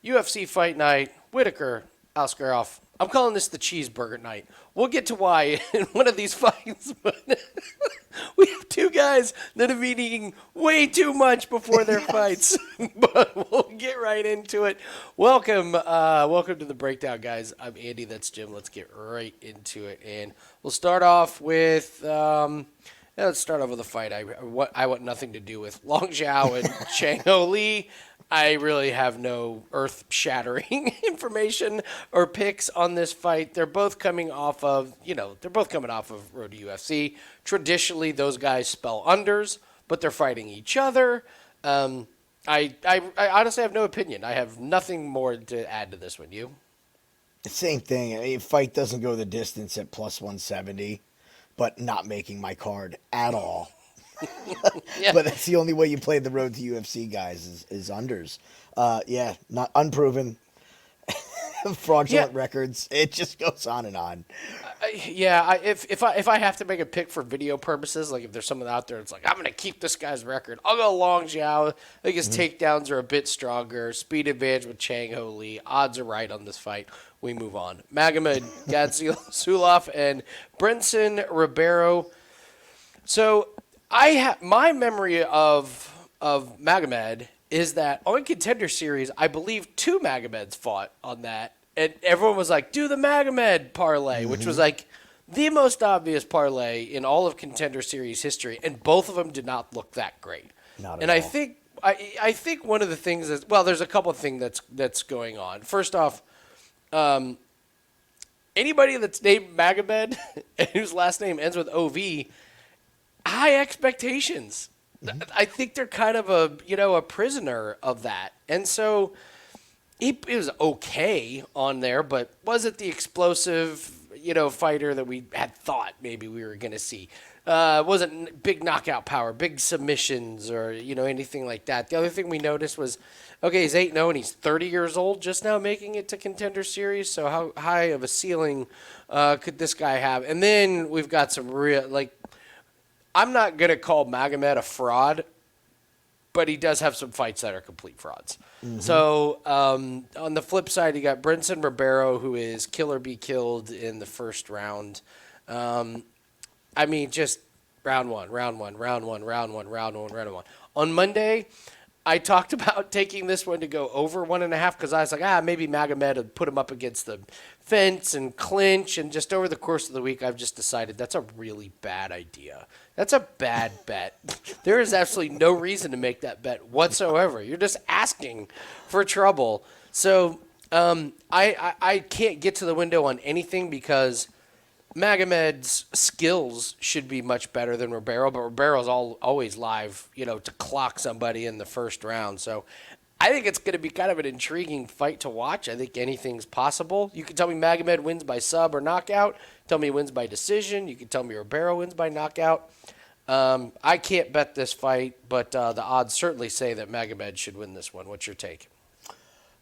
UFC Fight Night, Whittaker, Aliskerov. I'm calling this the cheeseburger night. We'll get to why in one of these fights, but we have two guys that have been eating way too much before their fights. But we'll get right into it. Welcome to the breakdown, guys. I'm Andy. That's Jim. Let's get right into it, and we'll start off with. Let's start off with a fight I want nothing to do with. Long Xiao and ChangHo Lee. I really have no earth-shattering information or picks on this fight. They're both coming off of, Road to UFC. Traditionally, those guys spell unders, but they're fighting each other. I honestly have no opinion. I have nothing more to add to this one. You? Same thing. I mean, fight doesn't go the distance at plus 170, but not making my card at all. Yeah. But that's the only way you play the road to UFC, guys, is unders. Not unproven, fraudulent records. It just goes on and on. If I have to make a pick for video purposes, like if there's someone out there that's like, I'm going to keep this guy's record, I'll go Long Xiao. I think his takedowns are a bit stronger. Speed advantage with Changho Lee. Odds are right on this fight. We move on. Magomed, Gadzhiyasulov, and Brendson, Ribeiro. So my memory of Magomed is that on Contender Series, I believe two Magomeds fought on that, and everyone was like, do the Magomed parlay, which was like the most obvious parlay in all of Contender Series history, and both of them did not look that great. Not at all. I think one of the things is, well, there's a couple of things that's going on. First off, anybody that's named Magomed and whose last name ends with OV, high expectations. I think they're kind of a prisoner of that. And so he was okay on there, but wasn't the explosive, fighter that we had thought maybe we were going to see. Wasn't big knockout power, big submissions, or, anything like that. The other thing we noticed was, okay, he's 8-0 and he's 30 years old, just now making it to Contender Series. So how high of a ceiling could this guy have? And then we've got some real, I'm not going to call Magomed a fraud, but he does have some fights that are complete frauds. Mm-hmm. So on the flip side, you got Brendson Ribeiro, who is kill or be killed in the first round. Just round one. On Monday, I talked about taking this one to go over 1.5 because I was like, maybe Magomed would put him up against the fence and clinch. And just over the course of the week, I've just decided that's a really bad idea. That's a bad bet. There is absolutely no reason to make that bet whatsoever. You're just asking for trouble. So I can't get to the window on anything because Magomed's skills should be much better than Ribeiro, but Ribeiro's always live, to clock somebody in the first round. So I think it's going to be kind of an intriguing fight to watch. I think anything's possible. You can tell me Magomed wins by sub or knockout. Tell me he wins by decision. You can tell me Ribeiro wins by knockout. I can't bet this fight, but the odds certainly say that Magomed should win this one. What's your take?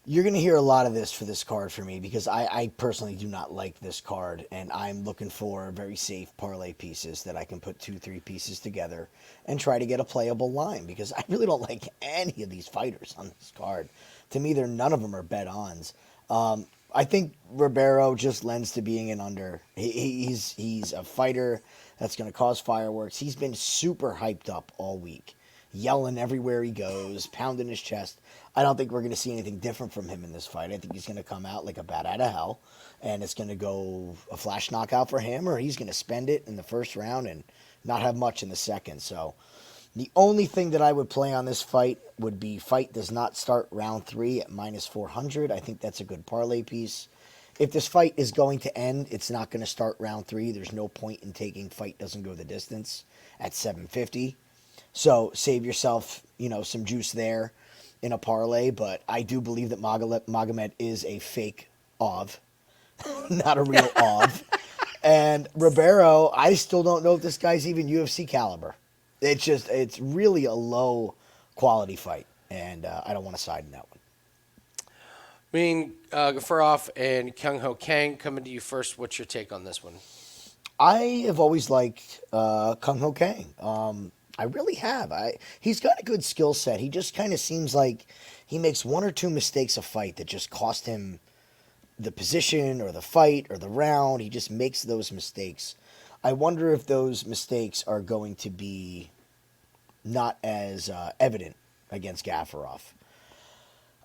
You're going to hear a lot of this for this card for me because I personally do not like this card, and I'm looking for very safe parlay pieces that I can put 2-3 pieces together and try to get a playable line because I really don't like any of these fighters on this card. To me, none of them are bet-ons. I think Ribeiro just lends to being an under. He's a fighter that's going to cause fireworks. He's been super hyped up all week, yelling everywhere he goes, pounding his chest. I don't think we're going to see anything different from him in this fight. I think he's going to come out like a bat out of hell, and it's going to go a flash knockout for him, or he's going to spend it in the first round and not have much in the second. So the only thing that I would play on this fight would be fight does not start round 3 at minus 400. I think that's a good parlay piece. If this fight is going to end, it's not going to start round 3. There's no point in taking fight doesn't go the distance at 750. So save yourself, some juice there in a parlay. But I do believe that Magomed is a fake of, not a real of. And Ribeiro, I still don't know if this guy's even UFC caliber. It's really a low quality fight, and I don't want to side in that one. Gafurov and Kang coming to you first. What's your take on this one? I have always liked ChangHo. I really have. He's got a good skill set. He just kind of seems like he makes one or two mistakes a fight that just cost him the position or the fight or the round. He just makes those mistakes. I wonder if those mistakes are going to be not as evident against Gafurov.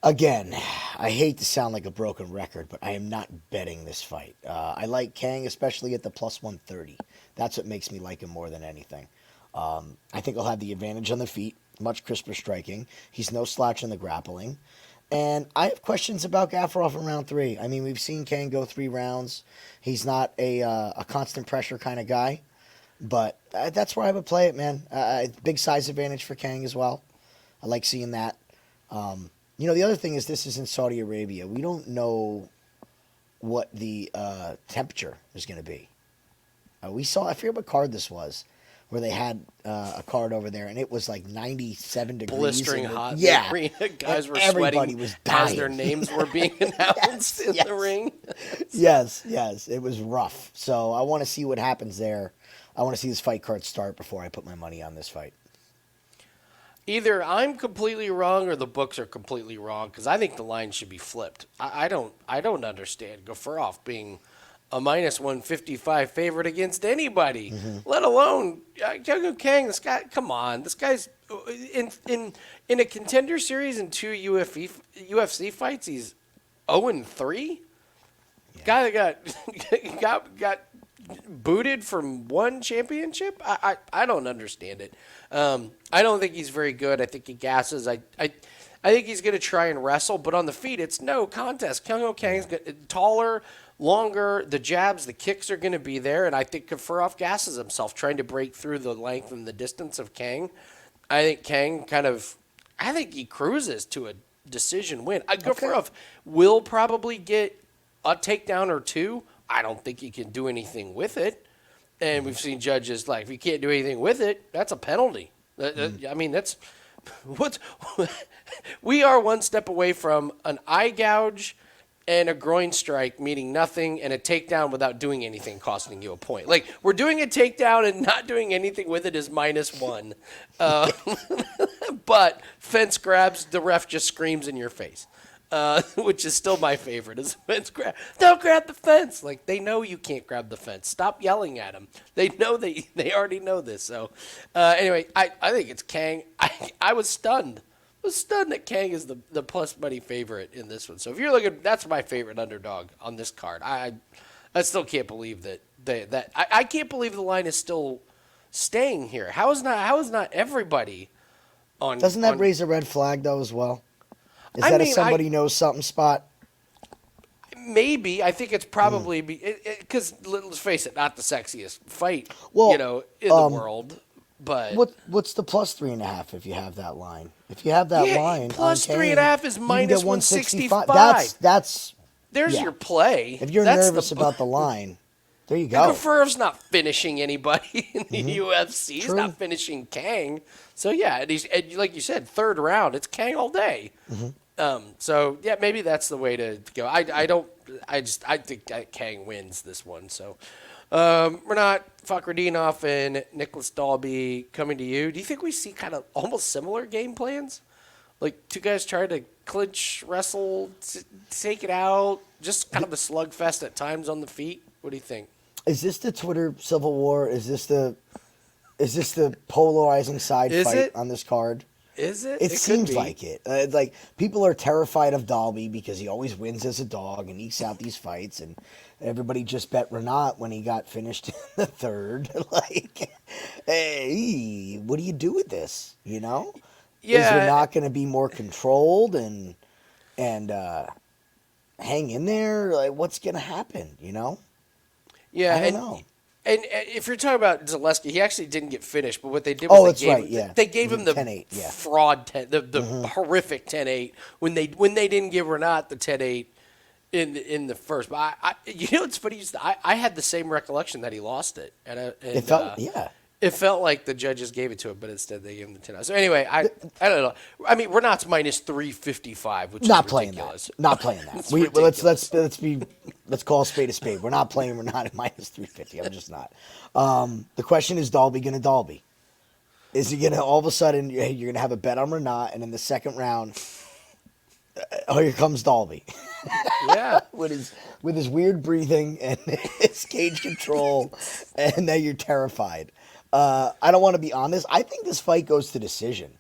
Again, I hate to sound like a broken record, but I am not betting this fight. I like Kang, especially at the plus 130. That's what makes me like him more than anything. I think he'll have the advantage on the feet, much crisper striking. He's no slouch in the grappling. And I have questions about Gafurov in round 3. I mean, we've seen Kang go 3 rounds. He's not a constant pressure kind of guy. But that's where I would play it, man. Big size advantage for Kang as well. I like seeing that. The other thing is this is in Saudi Arabia. We don't know what the temperature is going to be. I forget what card this was, where they had a card over there, and it was like 97 degrees. Blistering hot. Yeah. The arena. Guys were everybody sweating was dying. as their names were being announced in the ring. Yes. It was rough. So I want to see what happens there. I want to see this fight card start before I put my money on this fight. Either I'm completely wrong or the books are completely wrong, because I think the line should be flipped. I don't understand Gafurov being a minus 155 favorite against anybody, let alone Kang. This guy, come on, this guy's in a contender series in 2 UFC fights. He's 0-3. Yeah. Guy that got booted from 1 championship. I don't understand it. I don't think he's very good. I think he gasses. I think he's going to try and wrestle, but on the feet, it's no contest. ChangHo Kang's taller, longer. The jabs, the kicks are going to be there, and I think Gafurov gasses himself trying to break through the length and the distance of Kang. I think Kang I think he cruises to a decision win. Gafurov will probably get a takedown or 2. I don't think he can do anything with it. And we've seen judges if you can't do anything with it, that's a penalty. I mean, that's what we are one step away from an eye gouge and a groin strike meaning nothing, and a takedown without doing anything costing you a point. We're doing a takedown and not doing anything with it is -1. But fence grabs, the ref just screams in your face. Which is still my favorite, is fence grab. Don't grab the fence. They know you can't grab the fence. Stop yelling at them. They know they already know this. So anyway, I think it's Kang. I was stunned. I was stunned that Kang is the plus money favorite in this one. So if you're looking, that's my favorite underdog on this card. I still can't believe that I can't believe the line is still staying here. How is not everybody on? Doesn't that raise a red flag though as well? Is that a somebody knows something spot? Maybe. I think it's probably because let's face it, not the sexiest fight, in the world. But what's the plus 3.5 if you have that line? If you have that line, plus 3.5 is minus 165. That's there's your play. If you're nervous about the line, there you go. Gafurov's not finishing anybody in the UFC. He's not finishing Kang. So yeah, and like you said, 3rd round, it's Kang all day. So yeah, maybe that's the way to go. I think that Kang wins this one. So Rinat, Fakhretdinov, and Nicolas Dalby coming to you. Do you think we see kind of almost similar game plans? Two guys try to clinch, wrestle, take it out, just kind of a slugfest at times on the feet. What do you think? Is this the Twitter civil war? Is this the polarizing side fight on this card? Is it? It seems like it. People are terrified of Dalby because he always wins as a dog and ekes out these fights, and everybody just bet Rinat when he got finished in the 3rd. Hey, what do you do with this? Yeah. Is Rinat going to be more controlled and hang in there? What's going to happen? Yeah, I don't know. And if you're talking about Zaleski, he actually didn't get finished, but what they did was they gave him the 10-8, fraud, the horrific 10-8 when they didn't give Rinat the 10-8 in the first. But it's funny. I had the same recollection that he lost it, and it felt like the judges gave it to him, but instead they gave him the 10-8. So anyway, I don't know. I mean, Rinat's minus 355, which not is playing ridiculous. that. Not playing that. Let's call a spade a spade. We're not playing Rinat at minus 350. I'm just not. The question is, Dalby gonna Dalby? Is he gonna all of a sudden you're gonna have a bet on Rinat, and in the second round, here comes Dalby. Yeah. with his weird breathing and his cage control, and now you're terrified. I don't want to be on this. I think this fight goes to decision.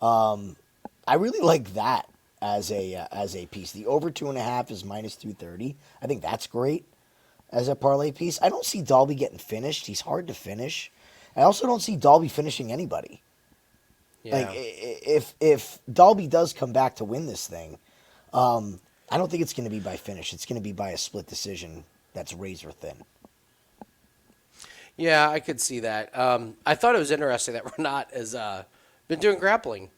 I really like that as a piece. The over 2.5 is -230. I think that's great as a parlay piece. I don't see Dalby getting finished. He's hard to finish. I also don't see Dalby finishing anybody. Yeah. Like if Dalby does come back to win this thing, I don't think it's going to be by finish. It's going to be by a split decision that's razor thin. Yeah, I could see that. I thought it was interesting that Rinat has been doing grappling.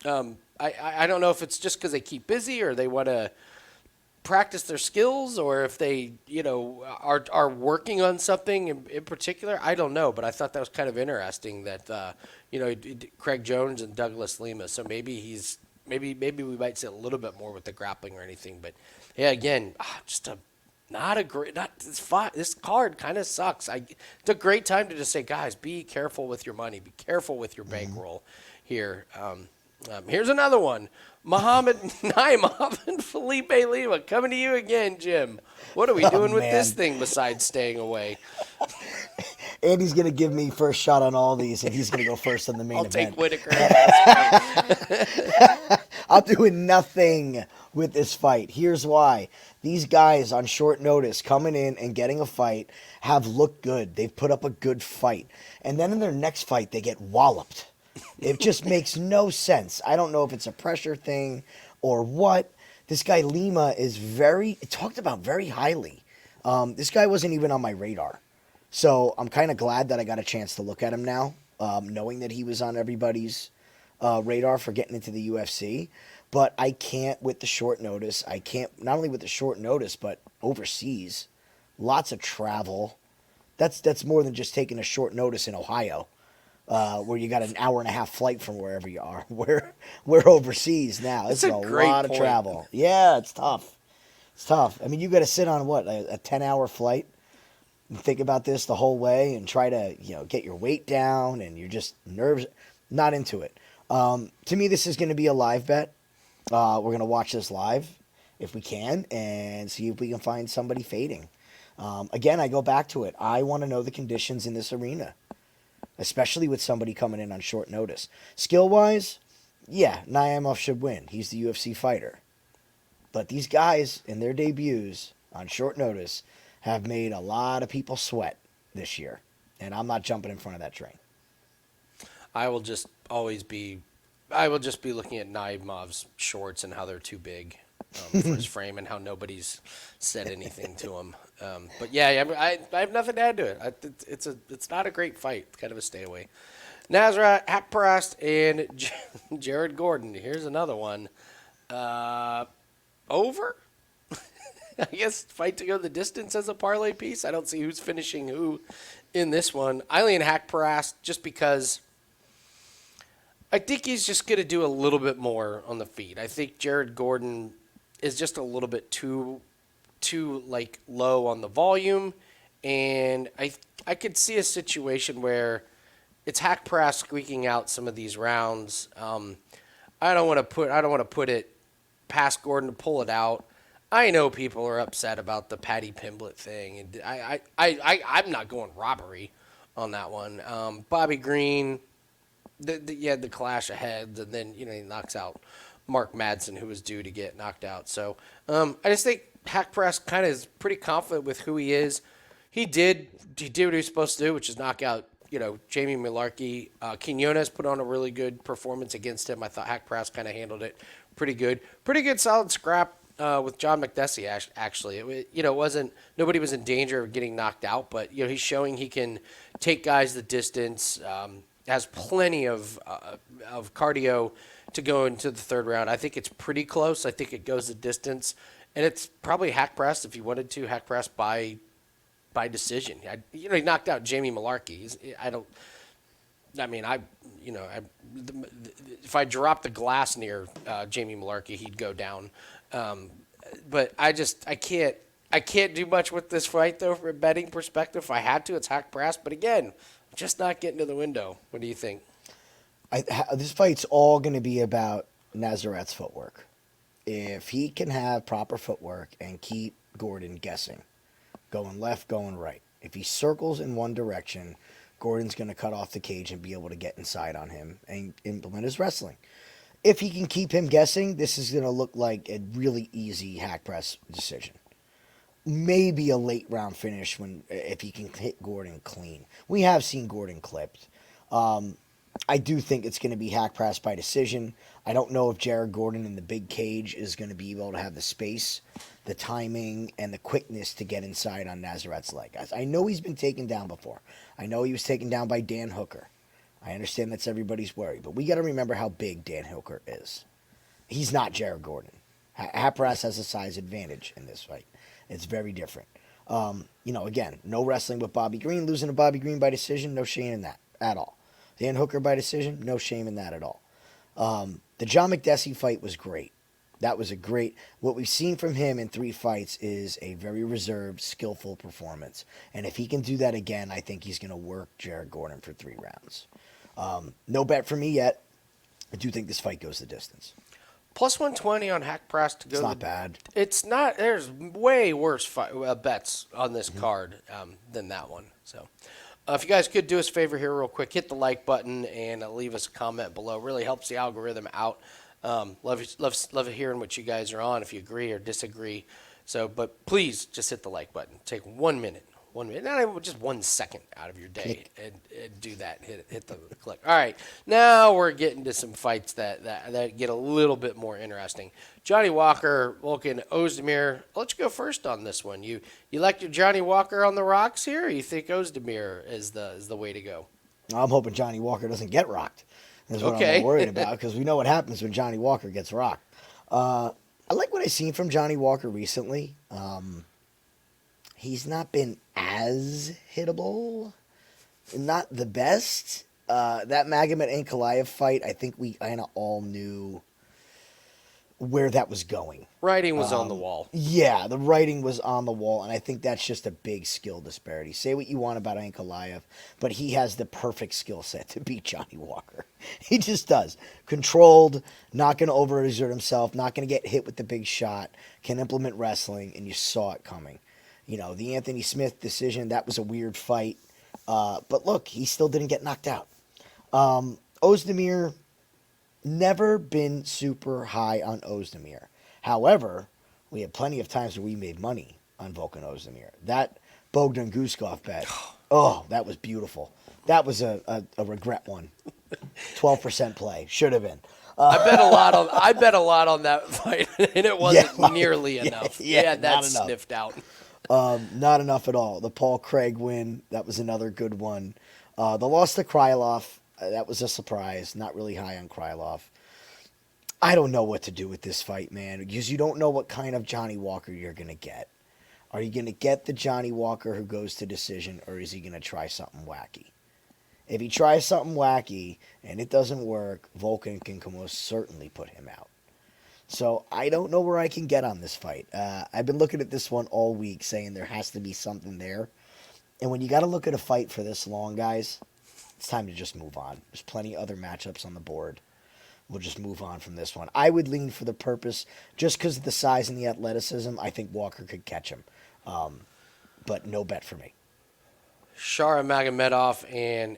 I don't know if it's just because they keep busy or they want to practice their skills or if they, are working on something in particular. I don't know, but I thought that was kind of interesting that, Craig Jones and Douglas Lima. So maybe maybe we might see a little bit more with the grappling or anything. But yeah, again, this card kind of sucks. It's a great time to just say, guys, be careful with your money. Be careful with your bankroll here. Here's another one. Magomed Naimov and Felipe Lima coming to you again, Jim. What are we doing with this thing besides staying away? Andy's going to give me first shot on all these, and he's going to go first on the main event. I'll take Whittaker. I'm doing nothing with this fight. Here's why. These guys on short notice coming in and getting a fight have looked good. They've put up a good fight. And then in their next fight, they get walloped. It just makes no sense. I don't know if it's a pressure thing or what. This guy Lima is talked about very highly. This guy wasn't even on my radar. So I'm kind of glad that I got a chance to look at him now, knowing that he was on everybody's radar for getting into the UFC. But I can't with the short notice. I can't, not only with the short notice, but overseas. Lots of travel. That's more than just taking a short notice in Ohio. Where you got an hour and a half flight from wherever you are. We're overseas now. It's a lot of travel. Yeah, it's tough. It's tough. I mean, you got to sit on a 10-hour flight and think about this the whole way and try to get your weight down, and you're just nerves. Not into it. To me, this is going to be a live bet. We're going to watch this live if we can and see if we can find somebody fading. Again, I go back to it. I want to know the conditions in this arena, especially with somebody coming in on short notice. Skill-wise, yeah, Naimov should win. He's the UFC fighter. But these guys, in their debuts on short notice, have made a lot of people sweat this year. And I'm not jumping in front of that train. I will just be looking at Naimov's shorts and how they're too big for his frame and how nobody's said anything to him. But yeah, I have nothing to add to it. It's not a great fight. It's kind of a stay away. Nasrat, Haqparast, and Jared Gordon. Here's another one. Over? I guess fight to go the distance as a parlay piece. I don't see who's finishing who in this one. I lean Haqparast just because I think he's just going to do a little bit more on the feet. I think Jared Gordon is just a little bit too low on the volume, and I could see a situation where it's Haqparast squeaking out some of these rounds. I don't want to put it past Gordon to pull it out. I know people are upset about the Paddy Pimblett thing, and I'm not going robbery on that one. Bobby Green, the clash of heads, and then he knocks out Mark Madsen, who was due to get knocked out. So I just think Haqparast kind of is pretty confident with who he is. He did what he was supposed to do, which is knock out Jamie Malarkey. Quinones put on a really good performance against him. I thought Haqparast kind of handled it pretty good. Pretty good solid scrap with John McDessie, actually. It wasn't, nobody was in danger of getting knocked out, but he's showing he can take guys the distance. Has plenty of cardio to go into the third round. I think it's pretty close. I think it goes the distance, and it's probably Haqparast if you wanted to. Haqparast by decision. He knocked out Jamie Malarkey. If I dropped the glass near Jamie Malarkey, he'd go down. But I can't do much with this fight though from a betting perspective. If I had to, it's Haqparast. But again, I'm just not getting to the window. What do you think? This fight's all going to be about Nasrat's footwork. If he can have proper footwork and keep Gordon guessing, going left, going right. If he circles in one direction, Gordon's going to cut off the cage and be able to get inside on him and implement his wrestling. If he can keep him guessing, this is going to look like a really easy Haqparast decision. Maybe a late round finish if he can hit Gordon clean. We have seen Gordon clipped. I do think it's going to be Haqparast by decision. I don't know if Jared Gordon in the big cage is going to be able to have the space, the timing, and the quickness to get inside on Nasrat's leg. I know he's been taken down before. I know he was taken down by Dan Hooker. I understand that's everybody's worry, but we got to remember how big Dan Hooker is. He's not Jared Gordon. Haqparast has a size advantage in this fight. It's very different. Again, no wrestling with Bobby Green. Losing to Bobby Green by decision, no shame in that at all. Dan Hooker by decision, no shame in that at all. The John McDessie fight was great. That was what we've seen from him in 3 fights is a very reserved, skillful performance. And if he can do that again, I think he's going to work Jared Gordon for 3 rounds. No bet for me yet. I do think this fight goes the distance. Plus 120 on Haqparast to go. It's not bad. It's not. There's way worse bets on this card than that one. So, if you guys could do us a favor here real quick, hit the like button and leave us a comment below. Really helps the algorithm out. Love hearing what you guys are on, if you agree or disagree. So, but please just hit the like button. Take 1 minute. 1 minute, not even just 1 second out of your day, and do that. Hit the click. All right, now we're getting to some fights that get a little bit more interesting. Johnny Walker, Volkan, Oezdemir. I'll let you go first on this one. You like your Johnny Walker on the rocks here, or you think Oezdemir is the way to go? I'm hoping Johnny Walker doesn't get rocked. That's what I'm worried about, because we know what happens when Johnny Walker gets rocked. I like what I've seen from Johnny Walker recently. He's not been as hittable. Not the best. That Magomed Ankalaev fight, I think we kind of all knew where that was going. Writing was on the wall. Yeah, the writing was on the wall, and I think that's just a big skill disparity. Say what you want about Ankalaev, but he has the perfect skill set to beat Johnny Walker. He just does. Controlled, not going to overexert himself, not going to get hit with the big shot, can implement wrestling, and you saw it coming. The Anthony Smith decision, that was a weird fight. But look, he still didn't get knocked out. Oezdemir, never been super high on Oezdemir. However, we had plenty of times where we made money on Volkan Oezdemir. That Bogdan Guskov bet, that was beautiful. That was a regret one. 12% play. Should have been. I bet a lot on that fight, and it wasn't nearly enough. Yeah, that's sniffed out. Not enough at all. The Paul Craig win, that was another good one. The loss to Krylov, that was a surprise. Not really high on Krylov. I don't know what to do with this fight, man, because you don't know what kind of Johnny Walker you're going to get. Are you going to get the Johnny Walker who goes to decision, or is he going to try something wacky? If he tries something wacky and it doesn't work, Volkan can most certainly put him out. So I don't know where I can get on this fight. I've been looking at this one all week saying there has to be something there. And when you got to look at a fight for this long, guys, it's time to just move on. There's plenty of other matchups on the board. We'll just move on from this one. I would lean for the purpose, just because of the size and the athleticism, I think Walker could catch him. But no bet for me. Shara Magomedov and,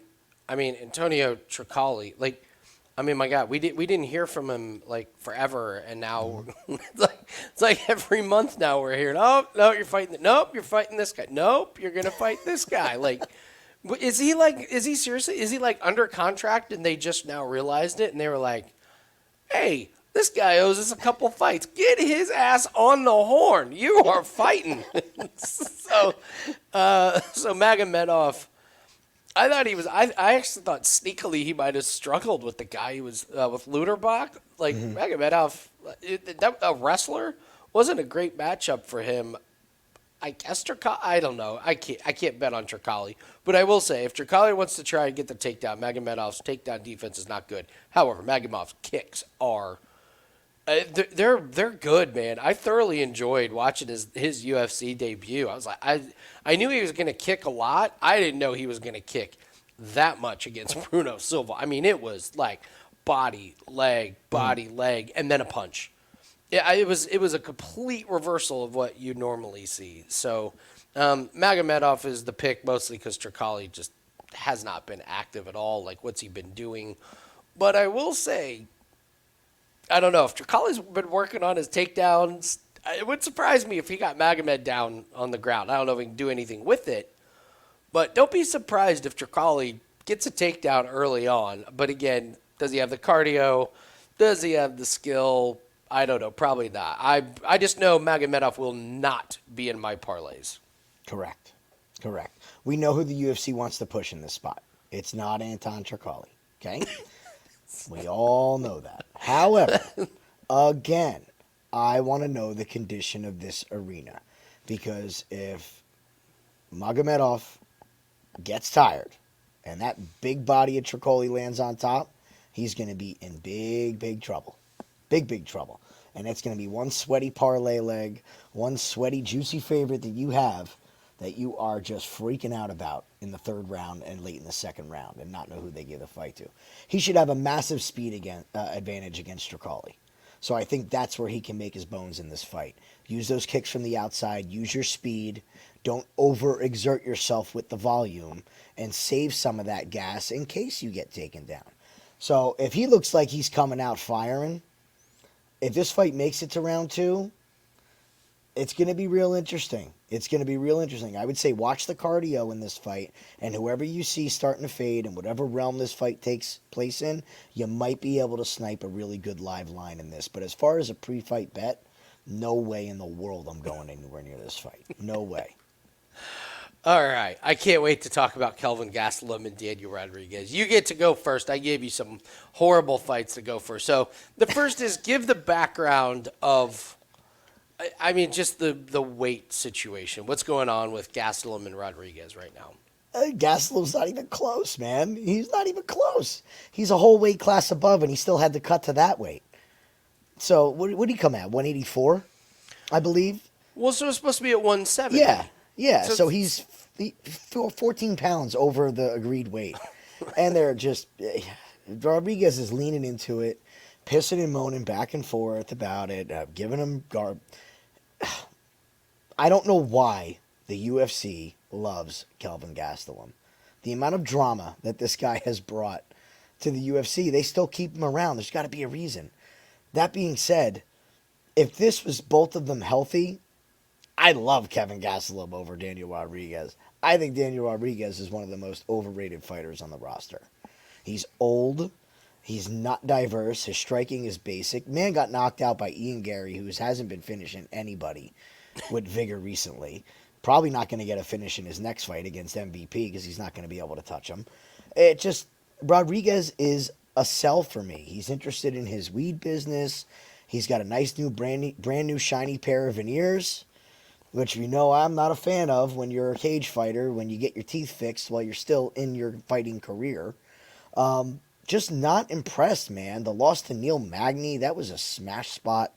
Antonio Tricali. My God, we didn't hear from him forever, and now it's like every month now we're hearing, oh no, you're fighting. Nope, you're fighting this guy. Nope, you're gonna fight this guy. Is he seriously? Is he under contract and they just now realized it and they were like, hey, this guy owes us a couple fights. Get his ass on the horn. You are fighting. So Magomedov. I thought he was. I actually thought sneakily he might have struggled with the guy who was with Luderbach. Magomedov, a wrestler, wasn't a great matchup for him. I guess Tricali. I don't know. I can't bet on Tricali, but I will say if Tricali wants to try and get the takedown, Magomedov's takedown defense is not good. However, Magomedov's kicks are. They're good, man. I thoroughly enjoyed watching his UFC debut. I was like, I knew he was going to kick a lot. I didn't know he was going to kick that much against Bruno Silva. I mean, it was like body, leg, and then a punch. Yeah, it was a complete reversal of what you normally see. So Magomedov is the pick mostly because Tricali just has not been active at all. Like, what's he been doing? But I will say, I don't know if Tricali's been working on his takedowns. It would surprise me if he got Magomed down on the ground. I don't know if he can do anything with it. But don't be surprised if Tricali gets a takedown early on. But again, does he have the cardio? Does he have the skill? I don't know. Probably not. I just know Magomedov will not be in my parlays. Correct. We know who the UFC wants to push in this spot. It's not Anton Tricali. Okay? We all know that. However, again, I want to know the condition of this arena. Because if Magomedov gets tired and that big body of Tricoli lands on top, he's going to be in big trouble. Big trouble. And it's going to be one sweaty parlay leg, one sweaty, juicy favorite that you have that you are just freaking out about in the third round and late in the second round and not know who they give the fight to. He should have a massive speed advantage against Tricali. So I think that's where he can make his bones in this fight. Use those kicks from the outside. Use your speed. Don't overexert yourself with the volume and save some of that gas in case you get taken down. So if he looks like he's coming out firing, if this fight makes it to round 2, it's going to be real interesting. I would say watch the cardio in this fight, and whoever you see starting to fade in whatever realm this fight takes place in, you might be able to snipe a really good live line in this. But as far as a pre-fight bet, no way in the world I'm going anywhere near this fight. No way. All right. I can't wait to talk about Kelvin Gastelum and Daniel Rodriguez. You get to go first. I gave you some horrible fights to go first. So the first is give the background of, I mean, just the weight situation. What's going on with Gastelum and Rodriguez right now? Gastelum's not even close, man. He's not even close. He's a whole weight class above, and he still had to cut to that weight. So what did he come at? 184, I believe? Well, so it's supposed to be at 170. Yeah. So he's 14 pounds over the agreed weight. And they're just, Rodriguez is leaning into it, pissing and moaning back and forth about it, giving him garb. I don't know why the UFC loves Kelvin Gastelum. The amount of drama that this guy has brought to the UFC, they still keep him around. There's got to be a reason. That being said, if this was both of them healthy, I love Kevin Gastelum over Daniel Rodriguez. I think Daniel Rodriguez is one of the most overrated fighters on the roster. He's old. He's not diverse. His striking is basic. Man got knocked out by Ian Gary, who hasn't been finishing anybody with vigor recently. Probably not going to get a finish in his next fight against MVP because he's not going to be able to touch him. Rodriguez is a sell for me. He's interested in his weed business. He's got a nice new brand new shiny pair of veneers, which you know I'm not a fan of when you're a cage fighter, when you get your teeth fixed while you're still in your fighting career. Just not impressed, man. The loss to Neil Magny, that was a smash spot.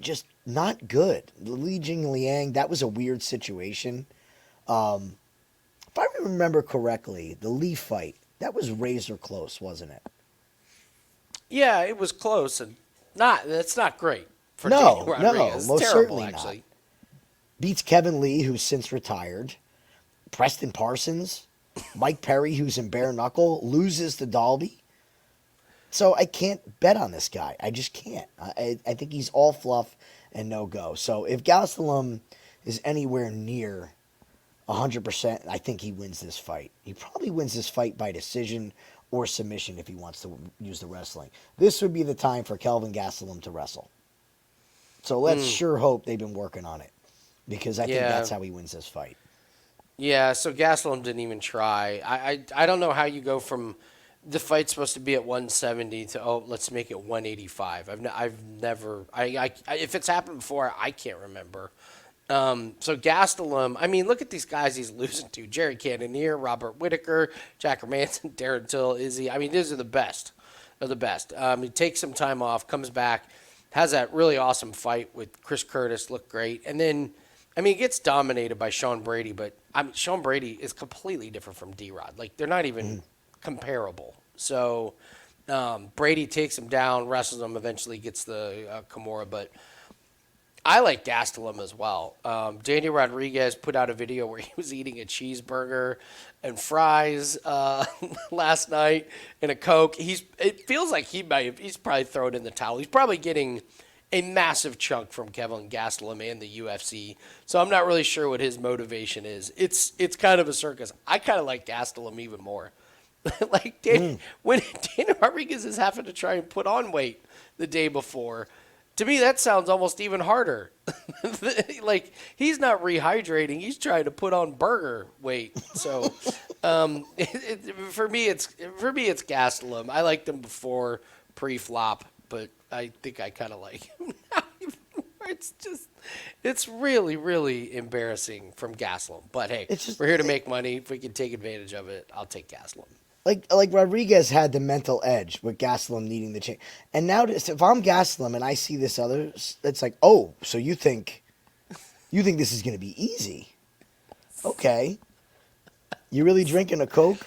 Just not good. Li Jingliang, that was a weird situation. If I remember correctly, the Lee fight, that was razor close, wasn't it? Yeah, it was close, and that's not great for Daniel Rodriguez. No, most terrible, certainly actually. not. Beats Kevin Lee, who's since retired. Preston Parsons. Mike Perry, who's in bare knuckle, loses to Dalby. So I can't bet on this guy. I just can't. I think he's all fluff and no go. So if Gastelum is anywhere near 100%, I think he wins this fight. He probably wins this fight by decision or submission if he wants to use the wrestling. This would be the time for Kelvin Gastelum to wrestle. So let's sure hope they've been working on it, because I think that's how he wins this fight. Yeah, so Gastelum didn't even try. I don't know how you go from the fight's supposed to be at 170 to, let's make it 185. I've never, if it's happened before, I can't remember. So Gastelum, I mean, look at these guys he's losing to. Jerry Cannonier, Robert Whittaker, Jack Hermanson, Darren Till, Izzy. I mean, these are the best of the best. He takes some time off, comes back, has that really awesome fight with Chris Curtis, looked great. And then I mean, he gets dominated by Sean Brady, but Sean Brady is completely different from D-Rod. Like, they're not even comparable. So Brady takes him down, wrestles him, eventually gets the Kimura. But I like Gastelum as well. Daniel Rodriguez put out a video where he was eating a cheeseburger and fries last night and a Coke. It feels like he's probably thrown in the towel. He's probably getting a massive chunk from Kevin Gastelum and the UFC. So I'm not really sure what his motivation is. It's kind of a circus. I kind of like Gastelum even more. Like when Daniel Rodriguez is having to try and put on weight the day before, to me that sounds almost even harder. Like he's not rehydrating; he's trying to put on burger weight. So for me, it's Gastelum. I liked him before pre-flop, but I think I kind of like him now. It's really, really embarrassing from Gastelum. But hey, we're here to make money. If we can take advantage of it, I'll take Gastelum. Like Rodriguez had the mental edge with Gastelum needing the change. And now if I'm Gastelum and I see this other, it's like, oh, so you think this is going to be easy? Okay. You really drinking a Coke?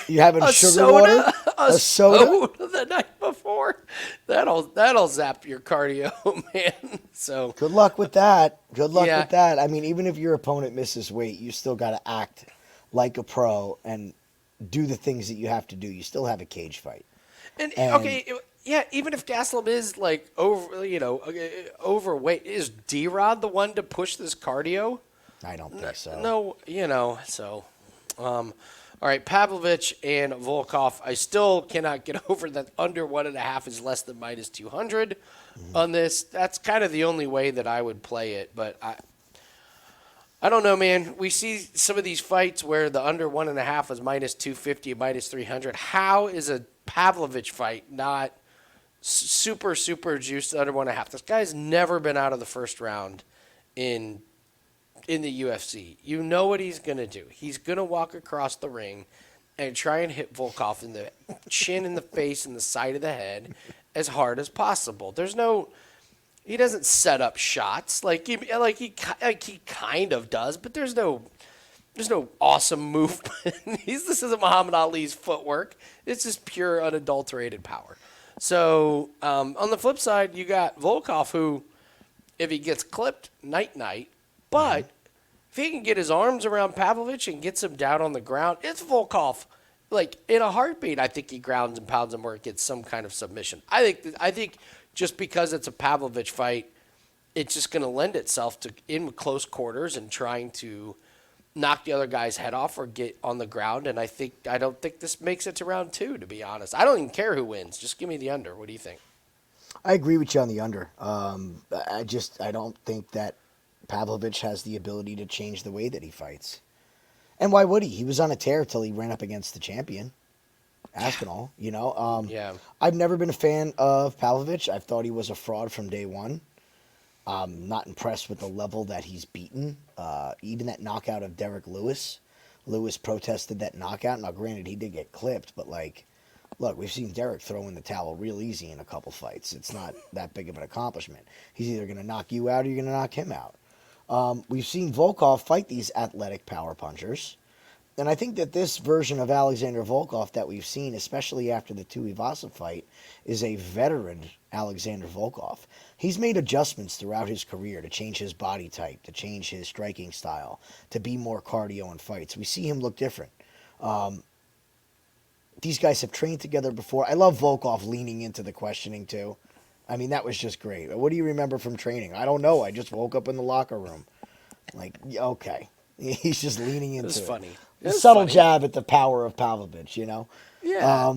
You having sugar water? A soda the night before? That'll zap your cardio, man. So good luck with that. Good luck with that. I mean, even if your opponent misses weight, you still got to act like a pro and do the things that you have to do. You still have a cage fight. And okay, even if Gastelum is like overweight, is D-Rod the one to push this cardio? I don't think so. No, so. All right, Pavlovich and Volkov. I still cannot get over that under 1.5 is less than minus 200 on this. That's kind of the only way that I would play it, but I don't know, man. We see some of these fights where the under 1.5 is minus 250, minus 300. How is a Pavlovich fight not super, super juiced under 1.5? This guy's never been out of the first round in the UFC. You know what he's going to do. He's going to walk across the ring and try and hit Volkov in the chin, in the face, and the side of the head as hard as possible. He doesn't set up shots like he kind of does, but there's no awesome movement. This isn't Muhammad Ali's footwork. It's just pure unadulterated power. So on the flip side, you got Volkov, who, if he gets clipped, night. But if he can get his arms around Pavlovich and gets him down on the ground, it's Volkov. Like in a heartbeat, I think he grounds and pounds him where it gets some kind of submission. I think just because it's a Pavlovich fight, it's just going to lend itself to in close quarters and trying to knock the other guy's head off or get on the ground. And I don't think this makes it to round 2, to be honest. I don't even care who wins. Just give me the under. What do you think? I agree with you on the under. I don't think that Pavlovich has the ability to change the way that he fights. And why would he? He was on a tear till he ran up against the champion, Aspinall. I've never been a fan of Pavlovich. I've thought he was a fraud from day one. Not impressed with the level that he's beaten. Even that knockout of Derek Lewis. Lewis protested that knockout. Now, granted, he did get clipped, but look, we've seen Derek throw in the towel real easy in a couple fights. It's not that big of an accomplishment. He's either going to knock you out or you're going to knock him out. We've seen Volkov fight these athletic power punchers. And I think that this version of Alexander Volkov that we've seen, especially after the Tuivasa fight, is a veteran Alexander Volkov. He's made adjustments throughout his career to change his body type, to change his striking style, to be more cardio in fights. We see him look different. These guys have trained together before. I love Volkov leaning into the questioning, too. I mean, that was just great. What do you remember from training? I don't know. I just woke up in the locker room. Okay. He's just leaning into it. It was funny. A subtle jab at the power of Pavlovich, Yeah.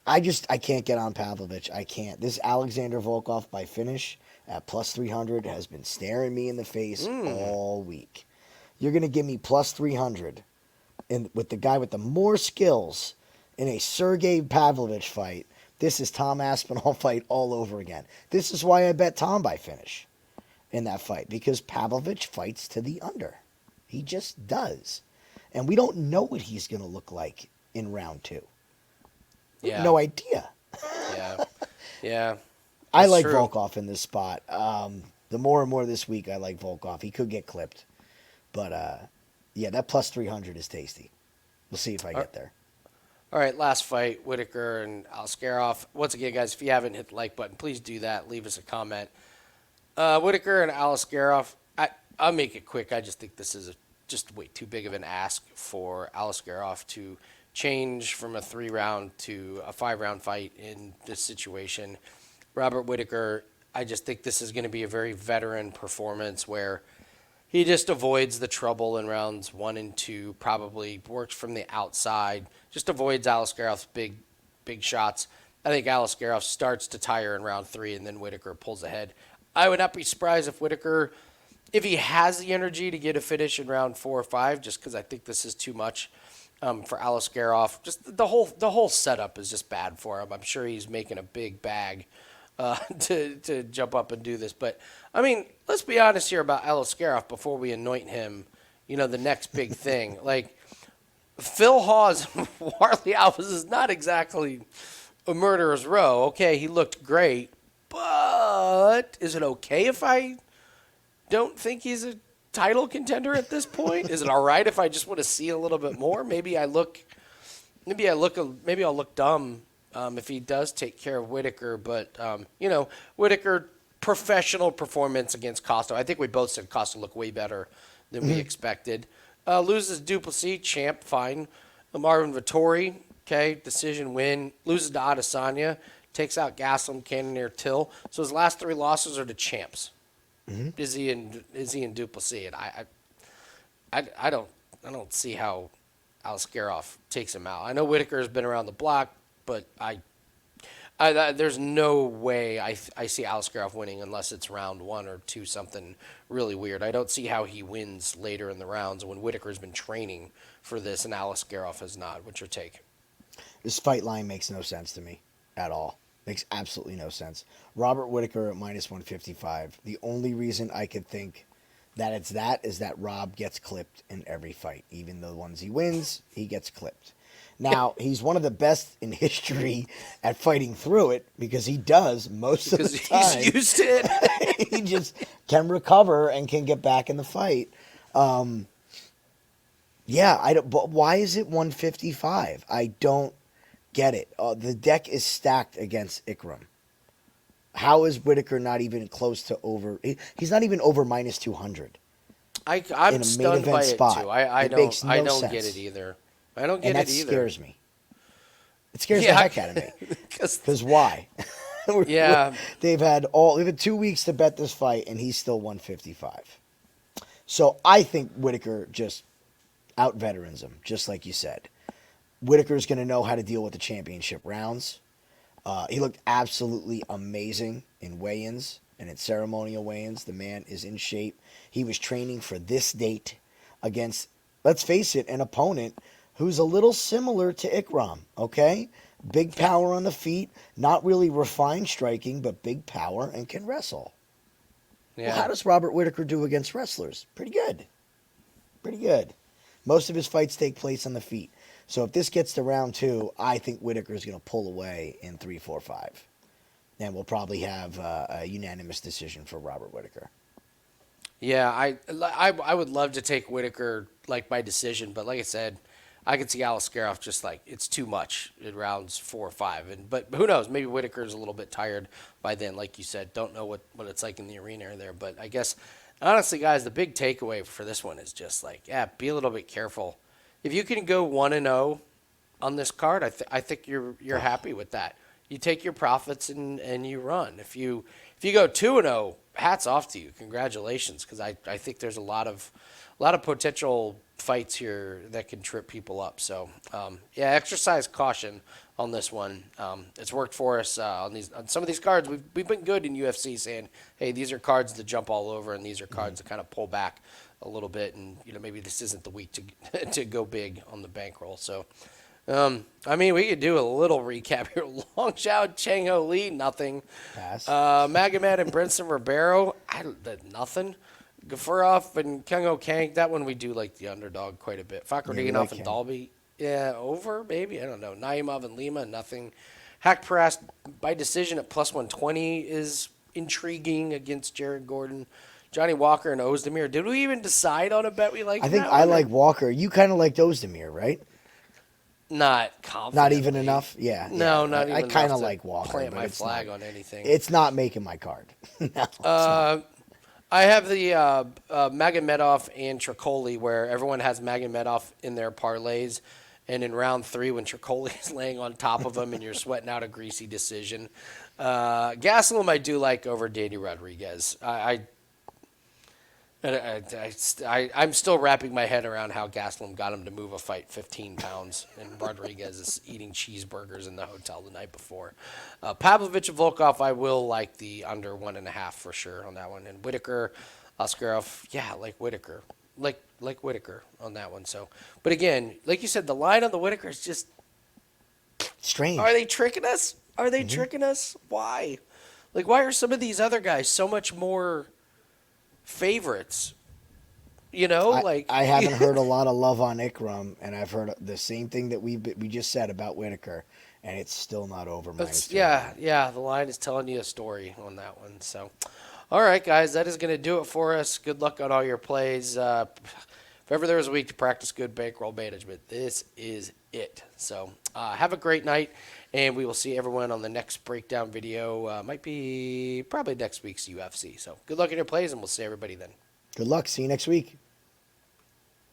I can't get on Pavlovich. I can't. This Alexander Volkov by finish at plus 300 has been staring me in the face all week. You're going to give me plus 300 with the guy with the more skills in a Sergey Pavlovich fight. This is Tom Aspinall fight all over again. This is why I bet Tom by finish in that fight, because Pavlovich fights to the under. He just does. And we don't know what he's going to look like in round 2. Yeah. No idea. Yeah. I like true. Volkov in this spot. The more and more this week I like Volkov. He could get clipped. But, yeah, that plus 300 is tasty. We'll see if I get there. All right, last fight, Whittaker and Aliskerov. Once again, guys, if you haven't hit the like button, please do that. Leave us a comment. Whittaker and Aliskerov, I'll make it quick. I just think this is just way too big of an ask for Aliskerov to change from a 3-round to a 5-round fight in this situation. Robert Whittaker, I just think this is going to be a very veteran performance where he just avoids the trouble in rounds 1 and 2, probably works from the outside, just avoids Aliskerov's big shots. I think Aliskerov starts to tire in round 3, and then Whittaker pulls ahead. I would not be surprised if Whittaker, if he has the energy to get a finish in round 4 or 5, just because I think this is too much for Aliskerov. Just the whole setup is just bad for him. I'm sure he's making a big bag to jump up and do this. But, I mean, let's be honest here about Aliskerov before we anoint him, the next big thing. Like, Phil Hawes, Warley Alves is not exactly a murderer's row. Okay, he looked great, but is it okay if I don't think he's a title contender at this point? Is it all right if I just want to see a little bit more? Maybe I'll look dumb if he does take care of Whittaker. But Whittaker, professional performance against Costa. I think we both said Costa looked way better than we expected. Loses Duplessis, champ, fine. Marvin Vittori, okay, decision win. Loses to Adesanya, takes out Gaslam, Cannonier, Till. So his last 3 losses are to champs. Izzy and Duplessis, and I don't see how Aliskerov takes him out. I know Whittaker has been around the block, but there's no way I see Aliskerov winning unless it's round 1 or 2, something really weird. I don't see how he wins later in the rounds when Whittaker's been training for this and Aliskerov has not. What's your take? This fight line makes no sense to me at all. Makes absolutely no sense. Robert Whittaker at minus 155. The only reason I could think that it's that is that Rob gets clipped in every fight. Even the ones he wins, he gets clipped. Now, he's one of the best in history at fighting through it because he does most of the time. He's used to it. He just can recover and can get back in the fight. But why is it 155? I don't get it. The deck is stacked against Ikram. How is Whittaker not even close to over? He's not even over minus 200. I'm stunned by it too. I don't get it either. I don't get it either. And that scares me. It scares the heck out of me. Because why? They've had 2 weeks to bet this fight, and he's still 155. So I think Whittaker just out-veterans him, just like you said. Whittaker's going to know how to deal with the championship rounds. He looked absolutely amazing in weigh-ins and in ceremonial weigh-ins. The man is in shape. He was training for this date against, let's face it, an opponent who's a little similar to Ikram, okay? Big power on the feet, not really refined striking, but big power and can wrestle. Yeah. Well, how does Robert Whittaker do against wrestlers? Pretty good. Pretty good. Most of his fights take place on the feet. So if this gets to round 2, I think Whittaker's going to pull away in 3, 4, 5. And we'll probably have a unanimous decision for Robert Whittaker. Yeah, I would love to take Whittaker by decision, but like I said, I could see Aliskerov just it's too much in rounds 4 or 5. But who knows? Maybe Whittaker's a little bit tired by then, like you said. Don't know what it's like in the arena there. But I guess, honestly, guys, the big takeaway for this one is just be a little bit careful. If you can go 1-0 on this card, I think you're happy with that. You take your profits and you run. If you go 2-0, hats off to you. Congratulations, because I think there's a lot of potential fights here that can trip people up. So exercise caution on this one. It's worked for us on some of these cards. We've been good in UFC saying, hey, these are cards to jump all over, and these are cards to kind of pull back a little bit, and maybe this isn't the week to go big on the bankroll. So, we could do a little recap here. Long Xiao, ChangHo lead, nothing. Pass. Magomed and Brendson Ribeiro, nothing. Gafurov and Kang, that one we do like the underdog quite a bit. Fakhretdinov and Dalby, over maybe, I don't know. Naimov and Lima, nothing. Haqparast by decision at plus 120 is intriguing against Jared Gordon. Johnny Walker and Oezdemir. Did we even decide on a bet we like? I think I like Walker. You kind of liked Oezdemir, right? Not confidently. Not even enough? Yeah. No, not even I kind of enough to like Walker. plant but my it's flag not, on anything. It's not making my card. No, it's not. I have the Magomedov and Tricoli, where everyone has Magomedov in their parlays, and in round 3, when Tricoli is laying on top of him and you're sweating out a greasy decision. Gastelum I do like over Danny Rodriguez. I'm still wrapping my head around how Gastelum got him to move a fight 15 pounds, and Rodriguez is eating cheeseburgers in the hotel the night before. Pavlovich and Volkov, I will like the under 1.5 for sure on that one. And Whittaker, Aliskerov, yeah, like Whittaker. Like Whittaker on that one. So, but again, like you said, the line on the Whittaker is just Strange. Are they tricking us? Are they tricking us? Why? Like, why are some of these other guys so much more favorites? You know, I haven't heard a lot of love on Ikram, and I've heard the same thing that we just said about Whittaker, and it's still not over minus 2. Yeah. The line is telling you a story on that one. So, all right, guys, that is going to do it for us. Good luck on all your plays. If ever there was a week to practice good bankroll management, this is it. So, have a great night, and we will see everyone on the next breakdown video. Might be probably next week's UFC. So, good luck in your plays, and we'll see everybody then. Good luck. See you next week.